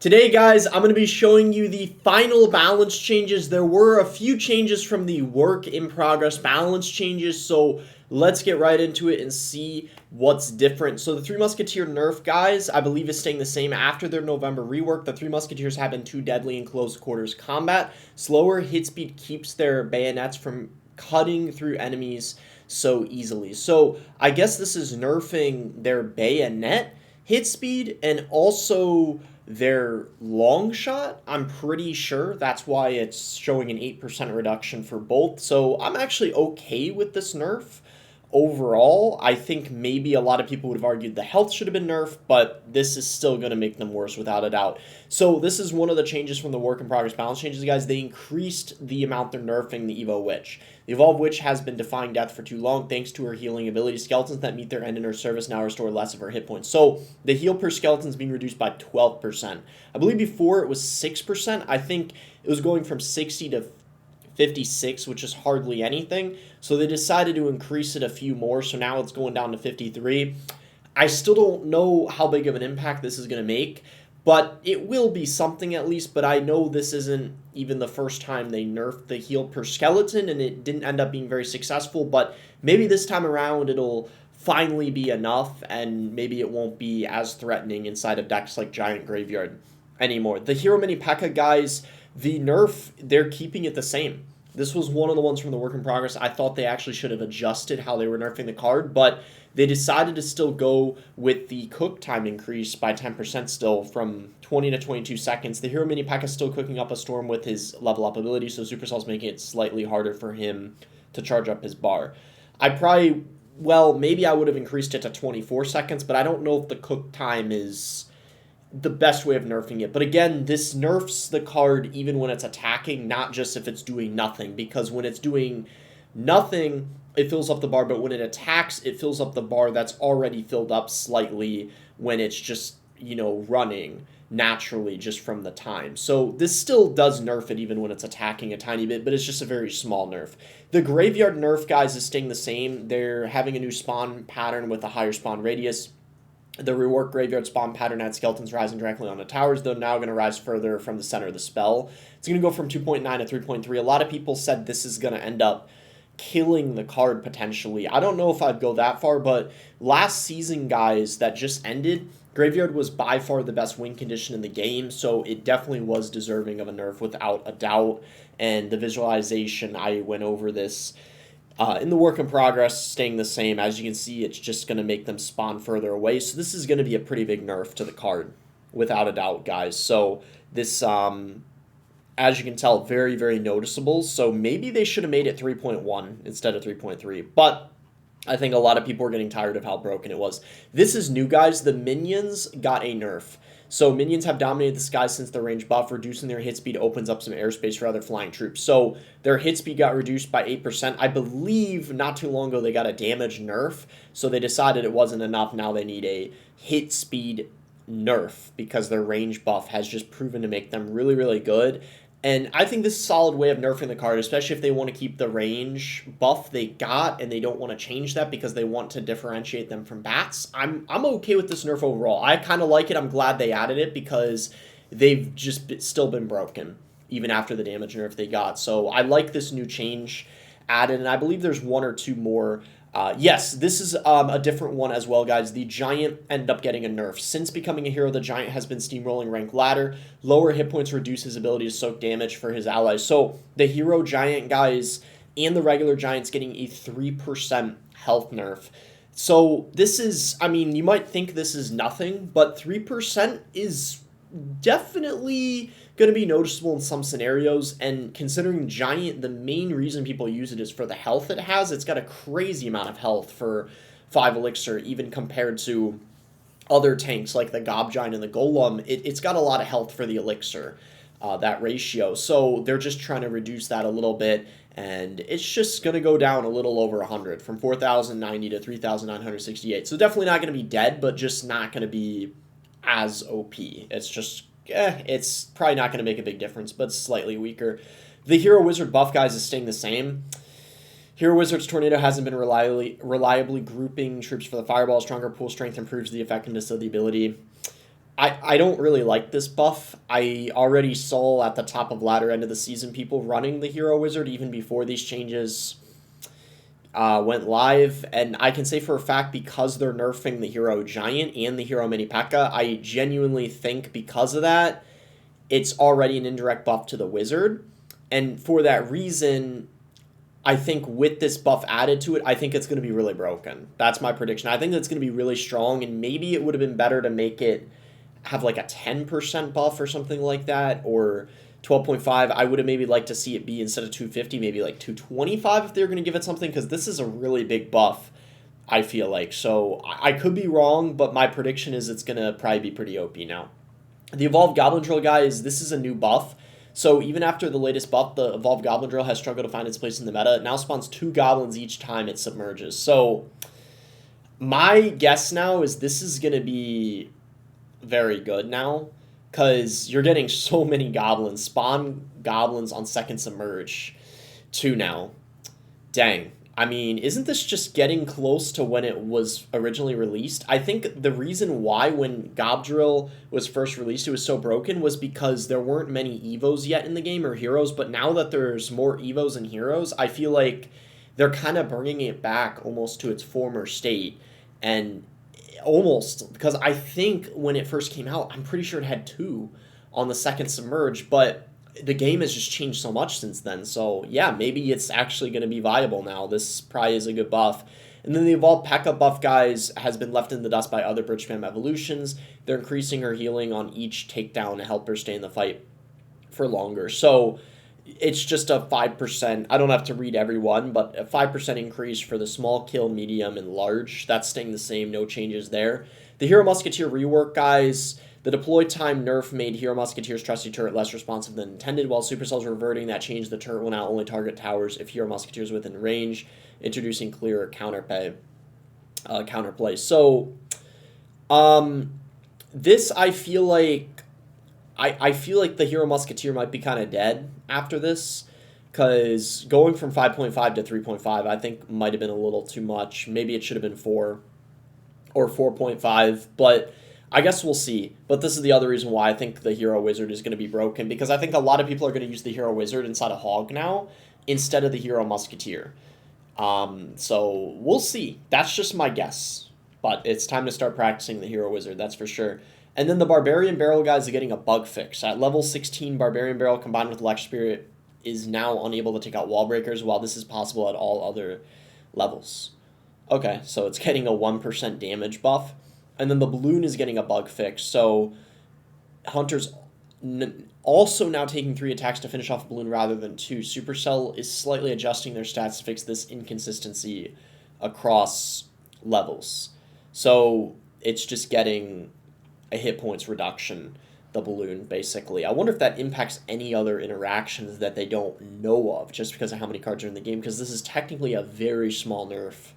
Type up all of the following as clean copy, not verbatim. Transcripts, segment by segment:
Today, guys, I'm going to be showing you the final balance changes. There were a few changes from the work in progress balance changes, so let's get right into it and see what's different. So the Three Musketeer nerf, guys, I believe is staying the same after their November rework. The Three Musketeers have been too deadly in close quarters combat. Slower hit speed keeps their bayonets from cutting through enemies so easily. So I guess this is nerfing their bayonet hit speed and also their long shot. I'm pretty sure that's why it's showing an 8% reduction for both. So I'm actually okay with this nerf. Overall, I think maybe a lot of people would have argued the health should have been nerfed, but this is still going to make them worse without a doubt. So this is one of the changes from the work in progress balance changes, guys. They increased the amount they're nerfing the Evo Witch. The Evolved Witch has been defying death for too long thanks to her healing ability. Skeletons that meet their end in her service now restore less of her hit points. So the heal per skeleton is being reduced by 12%. I believe before it was 6%. I think it was going from 60 to 56, which is hardly anything. So they decided to increase it a few more. So now it's going down to 53. I still don't know how big of an impact this is going to make, but it will be something at least. But I know this isn't even the first time they nerfed the heal per skeleton, and it didn't end up being very successful. But maybe this time around it'll finally be enough, and maybe it won't be as threatening inside of decks like Giant Graveyard anymore. The Hero Mini Pekka, guys, the nerf, they're keeping it the same. This was one of the ones from the work in progress. I thought they actually should have adjusted how they were nerfing the card, but they decided to still go with the cook time increase by 10% still from 20 to 22 seconds. The Hero Mini Pekka is still cooking up a storm with his level up ability, so Supercell's making it slightly harder for him to charge up his bar. Maybe I would have increased it to 24 seconds, but I don't know if the cook time is the best way of nerfing it. But again, this nerfs the card even when it's attacking, not just if it's doing nothing, because when it's doing nothing, it fills up the bar, but when it attacks, it fills up the bar that's already filled up slightly when it's just, running naturally just from the time. So this still does nerf it even when it's attacking a tiny bit, but it's just a very small nerf. The Graveyard nerf, guys, is staying the same. They're having a new spawn pattern with a higher spawn radius. The rework Graveyard spawn pattern had skeletons rising directly on the towers. They're now going to rise further from the center of the spell. It's going to go from 2.9 to 3.3. A lot of people said this is going to end up killing the card potentially. I don't know if I'd go that far, but last season, guys, that just ended, Graveyard was by far the best win condition in the game, so it definitely was deserving of a nerf without a doubt. And the visualization, I went over this in the work in progress, staying the same. As you can see, it's just going to make them spawn further away. So this is going to be a pretty big nerf to the card, without a doubt, guys. So this, as you can tell, very, very noticeable. So maybe they should have made it 3.1 instead of 3.3. But I think a lot of people are getting tired of how broken it was. This is new, guys. The minions got a nerf. So minions have dominated the sky since the range buff. Reducing their hit speed opens up some airspace for other flying troops. So their hit speed got reduced by 8%. I believe not too long ago they got a damage nerf. So they decided it wasn't enough. Now they need a hit speed nerf because their range buff has just proven to make them really, really good. And I think this is a solid way of nerfing the card, especially if they want to keep the range buff they got and they don't want to change that because they want to differentiate them from bats. I'm okay with this nerf overall. I kind of like it. I'm glad they added it because they've just still been broken even after the damage nerf they got. So I like this new change added, and I believe there's one or two more. Yes, this is a different one as well, guys. The Giant ended up getting a nerf. Since becoming a hero, the Giant has been steamrolling rank ladder. Lower hit points reduce his ability to soak damage for his allies. So the Hero Giant, guys, and the regular Giant's getting a 3% health nerf. So this is, you might think this is nothing, but 3% is definitely going to be noticeable in some scenarios. And considering Giant, the main reason people use it is for the health it has. It's got a crazy amount of health for 5 elixir, even compared to other tanks like the Gob Giant and the Golem. It's got a lot of health for the elixir, that ratio. So they're just trying to reduce that a little bit, and it's just going to go down a little over 100 from 4,090 to 3,968. So definitely not going to be dead, but just not going to be as OP. It's just, it's probably not going to make a big difference, but slightly weaker. The Hero Wizard buff, guys, is staying the same. Hero Wizard's Tornado hasn't been reliably grouping troops for the Fireball. Stronger pool strength improves the effectiveness of the ability. I don't really like this buff. I already saw at the top of latter end of the season people running the Hero Wizard even before these changes went live, and I can say for a fact because they're nerfing the Hero Giant and the Hero Mini Pekka, I genuinely think because of that, it's already an indirect buff to the Wizard, and for that reason, I think with this buff added to it, I think it's going to be really broken. That's my prediction. I think it's going to be really strong, and maybe it would have been better to make it have like a 10% buff or something like that, or 12.5. I would have maybe liked to see it be instead of 250, maybe like 225 if they were going to give it something, because this is a really big buff, I feel like. So I could be wrong, but my prediction is it's going to probably be pretty OP now. The Evolved Goblin Drill, guys, this is a new buff. So even after the latest buff, the Evolved Goblin Drill has struggled to find its place in the meta. It now spawns 2 goblins each time it submerges. So my guess now is this is going to be very good now, because you're getting so many goblins. Spawn goblins on second submerge 2 now. Dang. I mean, isn't this just getting close to when it was originally released? I think the reason why when Gobdrill was first released it was so broken was because there weren't many Evos yet in the game, or heroes, but now that there's more Evos and heroes, I feel like they're kind of bringing it back almost to its former state. And almost, because I think when it first came out, I'm pretty sure it had 2 on the second submerge, but the game has just changed so much since then. So yeah, maybe it's actually going to be viable now. This probably is a good buff. And then the Evolved Pekka buff, guys, has been left in the dust by other Bridge Spam evolutions. They're increasing her healing on each takedown to help her stay in the fight for longer. So it's just a 5%. I don't have to read every one, but a 5% increase for the small, kill, medium, and large. That's staying the same. No changes there. The Hero Musketeer rework, guys. The deploy time nerf made Hero Musketeer's trusty turret less responsive than intended, while Supercell's reverting that change. The turret will now only target towers if Hero Musketeer is within range, introducing clearer counterplay. So, this I feel like I feel like the Hero Musketeer might be kind of dead after this, because going from 5.5 to 3.5 I think might have been a little too much. Maybe it should have been 4 or 4.5, but I guess we'll see. But this is the other reason why I think the Hero Wizard is going to be broken, because I think a lot of people are going to use the Hero Wizard inside a Hog now instead of the Hero Musketeer. So we'll see. That's just my guess. But it's time to start practicing the Hero Wizard, that's for sure. And then the Barbarian Barrel, guys, are getting a bug fix. At level 16, Barbarian Barrel combined with Electric Spirit is now unable to take out wall breakers, while this is possible at all other levels. Okay, so it's getting a 1% damage buff. And then the balloon is getting a bug fix. So Hunter's also now taking 3 attacks to finish off a balloon rather than 2. Supercell is slightly adjusting their stats to fix this inconsistency across levels. So it's just getting a hit points reduction, the balloon, basically. I wonder if that impacts any other interactions that they don't know of, just because of how many cards are in the game, because this is technically a very small nerf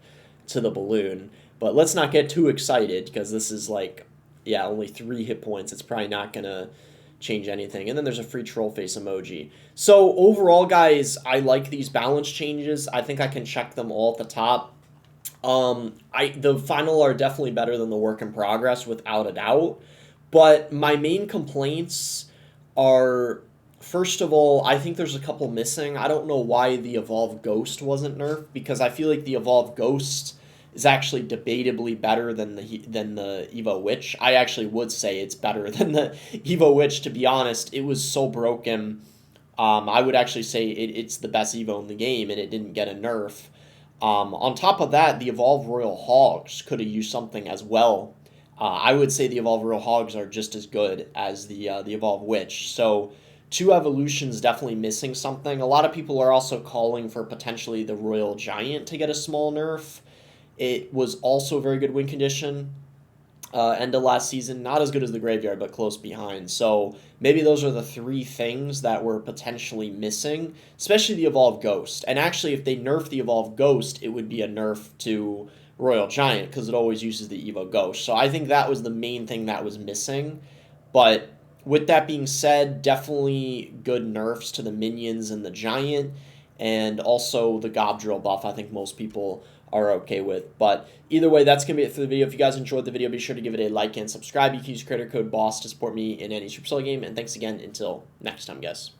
to the balloon. But let's not get too excited, because this is like, yeah, only 3 hit points. It's probably not going to change anything. And then there's a free troll face emoji. So overall, guys, I like these balance changes. I think I can check them all at the top. The final are definitely better than the work in progress, without a doubt. But my main complaints are, first of all, I think there's a couple missing. I don't know why the Evolved Ghost wasn't nerfed, because I feel like the Evolved Ghost is actually debatably better than the Evo Witch. I actually would say it's better than the Evo Witch, to be honest. It was so broken. I would actually say it's the best Evo in the game, and it didn't get a nerf. On top of that, the Evolved Royal Hogs could have used something as well. I would say the Evolved Royal Hogs are just as good as the Evolved Witch. So 2 evolutions definitely missing something. A lot of people are also calling for potentially the Royal Giant to get a small nerf. It was also very good win condition end of last season. Not as good as the Graveyard, but close behind. So maybe those are the 3 things that were potentially missing, especially the Evolved Ghost. And actually, if they nerf the Evolved Ghost, it would be a nerf to Royal Giant, because it always uses the Evo Ghost. So I think that was the main thing that was missing. But with that being said, definitely good nerfs to the minions and the Giant. And also the Gob Drill buff, I think most people are okay with. But either way, that's going to be it for the video. If you guys enjoyed the video, be sure to give it a like and subscribe. You can use creator code BOSS to support me in any Supercell game. And thanks again. Until next time, guys.